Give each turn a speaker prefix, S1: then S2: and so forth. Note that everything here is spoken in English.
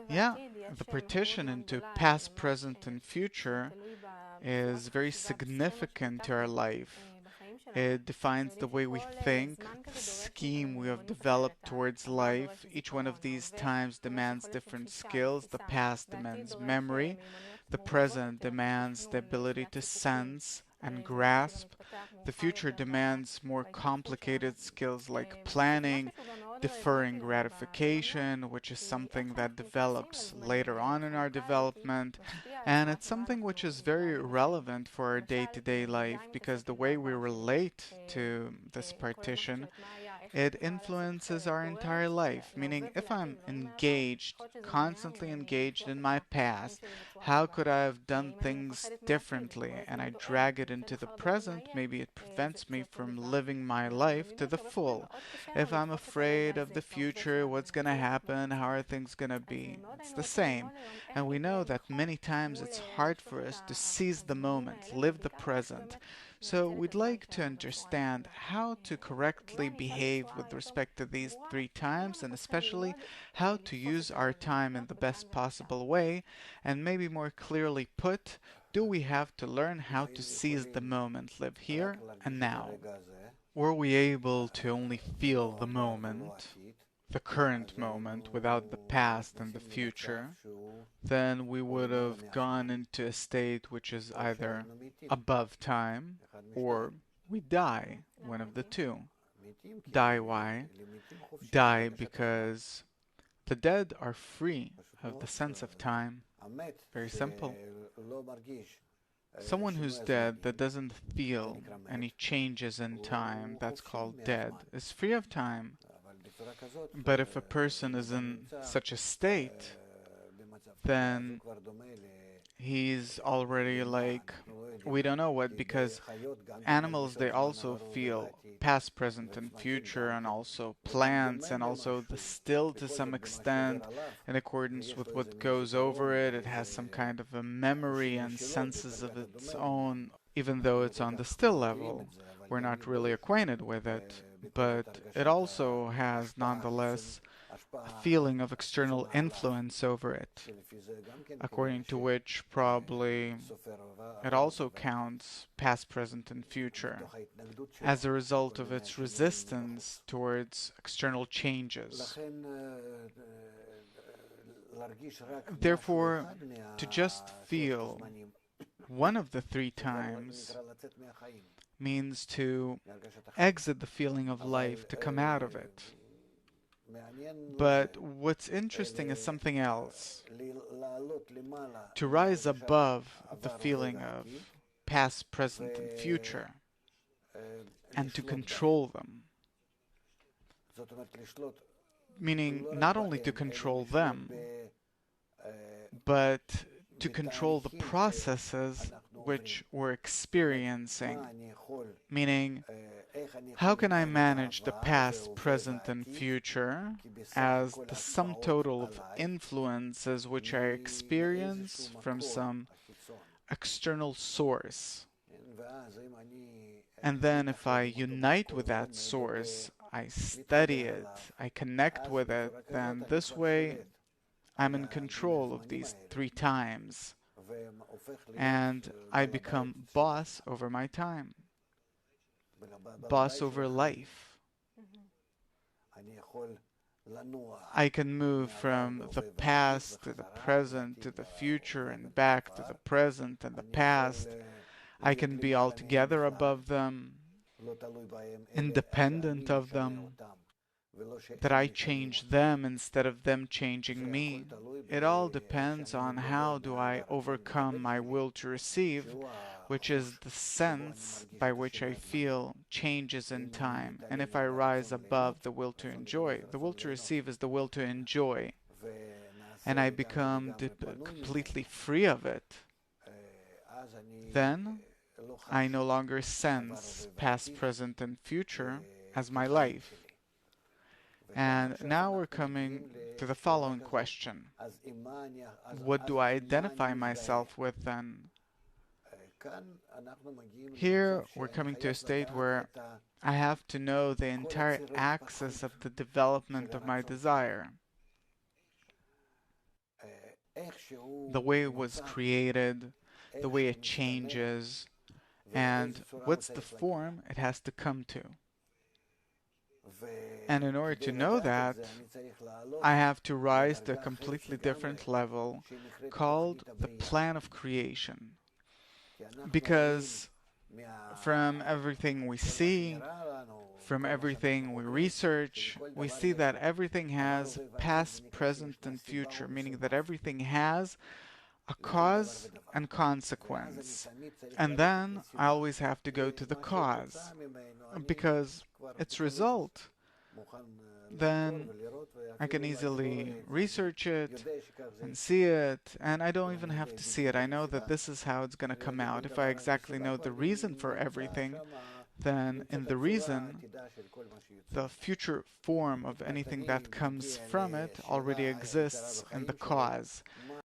S1: Yeah, the partition into past, present, and future is very significant to our life. It defines the way we think, the scheme we have developed towards life. Each one of these times demands different skills. The past demands memory. The present demands the ability to sense and grasp. The future demands more complicated skills like planning, deferring gratification, which is something that develops later on in our development, and it's something which is very relevant for our day-to-day life because the way we relate to this partition, it influences our entire life. Meaning, if I'm engaged, constantly engaged in my past, how could I have done things differently? And I drag it into the present, maybe it prevents me from living my life to the full. If I'm afraid of the future, what's going to happen, how are things going to be, it's the same. And we know that many times it's hard for us to seize the moment, live the present. So we'd like to understand how to correctly behave with respect to these three times, and especially how to use our time in the best possible way. And maybe more clearly put, do we have to learn how to seize the moment, live here and now? Were we able to only feel the moment, the current moment, without the past and the future, then we would have gone into a state which is either above time or we die, one of the two. Die why? Die because the dead are free of the sense of time. Very simple. Someone who's dead that doesn't feel any changes in time, that's called dead, is free of time. But if a person is in such a state, then he's already like, we don't know what, because animals, they also feel past, present, and future, and also plants, and also the still to some extent, in accordance with what goes over it. It has some kind of a memory and senses of its own, even though it's on the still level. We're not really acquainted with it, but it also has nonetheless a feeling of external influence over it, according to which probably it also counts past, present, and future as a result of its resistance towards external changes. Therefore, to just feel one of the three times means to exit the feeling of life, to come out of it. But what's interesting is something else. To rise above the feeling of past, present, and future, and to control them. Meaning not only to control them, but to control the processes which we're experiencing. Meaning, how can I manage the past, present, and future as the sum total of influences which I experience from some external source? And then if I unite with that source, I study it, I connect with it, then this way I'm in control of these three times, and I become boss over my time, boss over life. I can move from the past to the present to the future and back to the present and the past. I can be altogether above them, independent of them, that I change them instead of them changing me. It all depends on how do I overcome my will to receive, which is the sense by which I feel changes in time. And if I rise above the will to enjoy, the will to receive is the will to enjoy, and I become completely free of it, then I no longer sense past, present, and future as my life. And now we're coming to the following question. What do I identify myself with then? Here we're coming to a state where I have to know the entire axis of the development of my desire. the way it was created, the way it changes, and what's the form it has to come to. And in order to know that, I have to rise to a completely different level called the plan of creation. Because from everything we see, from everything we research, we see that everything has past, present, and future, meaning that everything has a cause and consequence. And then I always have to go to the cause, because its result, then I can easily research it and see it, and I don't even have to see it. I know that this is how it's going to come out. If I exactly know the reason for everything, then in the reason, the future form of anything that comes from it already exists in the cause.